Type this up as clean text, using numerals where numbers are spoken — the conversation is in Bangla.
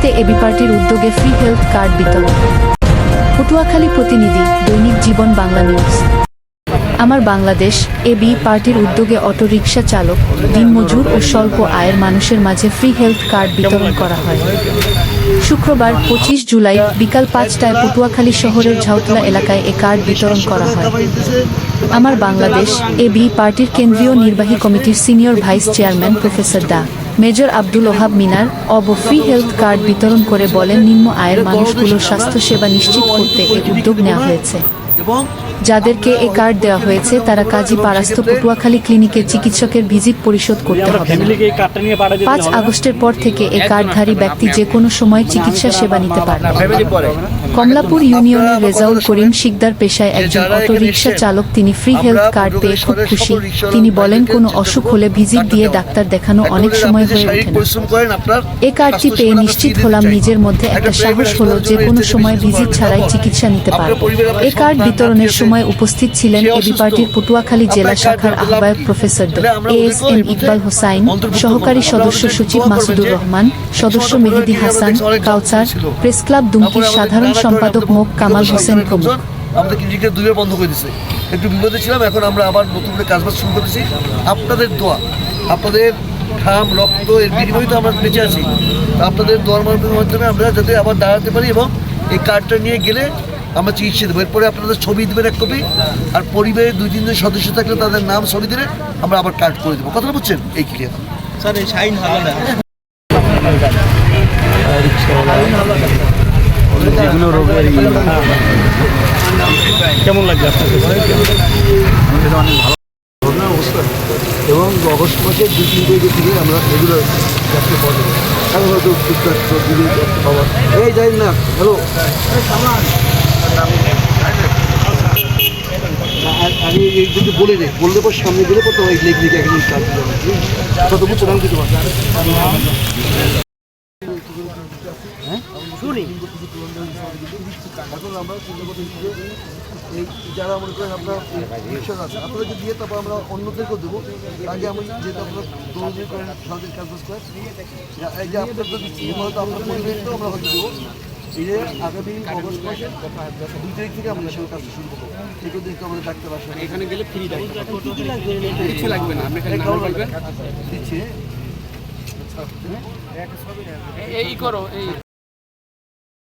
পটুয়াখালীতে এবি পার্টির উদ্যোগে ফ্রি হেলথ কার্ড বিতরণ। পটুয়াখালী প্রতিনিধি, দৈনিক জীবন বাংলা নিউজ। আমার বাংলাদেশ এবি পার্টির উদ্যোগে অটোরিকশা চালক, দিনমজুর ও স্বল্প আয়ের মানুষের মাঝে ফ্রি হেলথ কার্ড বিতরণ করা হয়। শুক্রবার 25 জুলাই বিকাল 5টায় পটুয়াখালী শহরের ঝাউতলা এলাকায় এ কার্ড বিতরণ করা হয়। আমার বাংলাদেশ এবি পার্টির কেন্দ্রীয় নির্বাহী কমিটির সিনিয়র ভাইস চেয়ারম্যান প্রফেসর ডা. মেজর আব্দুল ওহাব মিনার ফ্রি হেলথ কার্ড বিতরণ করে বলেন, নিম্ন আয়ের মানুষগুলোর স্বাস্থ্যসেবা নিশ্চিত করতে এ উদ্যোগ নেওয়া হয়েছে। যাদেরকে এ কার্ড দেওয়া হয়েছে তারা কাজী পারাস্ত পটুয়াখালী ক্লিনিকে চিকিৎসকের ভিজিট পরিশোধ করতে হবে না। 5 আগস্টের পর থেকে এ কার্ডধারী ব্যক্তি যে কোনো সময় চিকিৎসা সেবা নিতে পারবে। কমলাপুর ইউনিয়নের রেজাউল করিম শিকদার পেশায় একজন অটো রিকশা চালক। তিনি ফ্রি হেলথ কার্ড পেয়ে খুব খুশি। তিনি বলেন, কোনো অসুখ হলে ভিজিট দিয়ে ডাক্তার দেখানো অনেক সময় হয়ে ওঠে না। এ কার্ডটি পেয়ে নিশ্চিত হলাম, নিজের মধ্যে একটা সাহস হলো যে কোনো সময় ভিজিট ছাড়াই চিকিৎসা নিতে পারব। এ কার্ড বিতরণের সময় উপস্থিত ছিলেন এবি পার্টির পটুয়াখালী জেলা শাখার আহ্বায়ক প্রফেসর এস.এম. ইকবাল হোসাইন, সহকারী সদস্য সচিব মাসুদুর রহমান, সদস্য মেহেদি হাসান, কাউসার, প্রেস ক্লাব দুমকির সাধারণ সম্পাদক মোক কামাল হোসেন প্রমুখ। আমাদের ক্লিনিকটা দুইবার বন্ধ করে দিয়েছে, একটু বিপদে ছিলাম, এখন আমরা আবার নতুন করে কাজবাজ শুরু করেছি। আপনাদের দোয়া, আপনাদের ঘাম রক্ত এর বিনিময়ে তো আমরা বেঁচে আছি। আপনাদের দোয়ার মাধ্যমে আমরা যাতে আবার দাঁড়াতে পারি এবং এই কার্ডটা নিয়ে গেলে আমরা চিকিৎসা দেবো। এরপরে আপনাদের ছবি দেবেন এক কপি, আর পরিবারের 2-3 জন সদস্য থাকলে তাদের নাম ছবি দিলে আমরা আবার কার্ড করে দেবো। কথাটা বুঝছেন? এই ক্লিয়ার স্যার। এই শাইন হবে না যেগুলো রোগের কেমন লাগছে আপনার? অনেক ভালো ধরনের অবস্থা। এবং অগস্ট মাসের 2-3 তারিখ থেকে আমরা রেগুলার যাত্রা পাওয়া যাবে। এখন হয়তো টুকটাক দিদি বাবা এই যাই না, হ্যালো আগে এই যদি বললে পর সামনে দিলে পর তো এই লেগে একজন কাজ কত বুঝছো নাম কিছু এখন আমরা চিন্তা করতেছি যে এই যারা মনে করেন আপনার রিক্সার আছে আপনারা যদি দিয়ে তারপর আমরা অন্যদেরকেও দেবো। আগে আমি যেহেতু আপনার দৌড়ি করেন সারাদিন কাজ করেন, এই যে আপনার তো দিচ্ছি হয়তো আপনার পরিবেশটাও আমরা হয়তো দেবো। এই যে আগামী অগস্ট মাসের 2 তারিখ থেকে আমরা সেই কাজ শুরু করবো। সেগুলো দেখতে আমাদের ডাক্তার আসে, এখানে গেলে ফ্রি কিছু লাগবে না, আপনি দিচ্ছে এই করো এই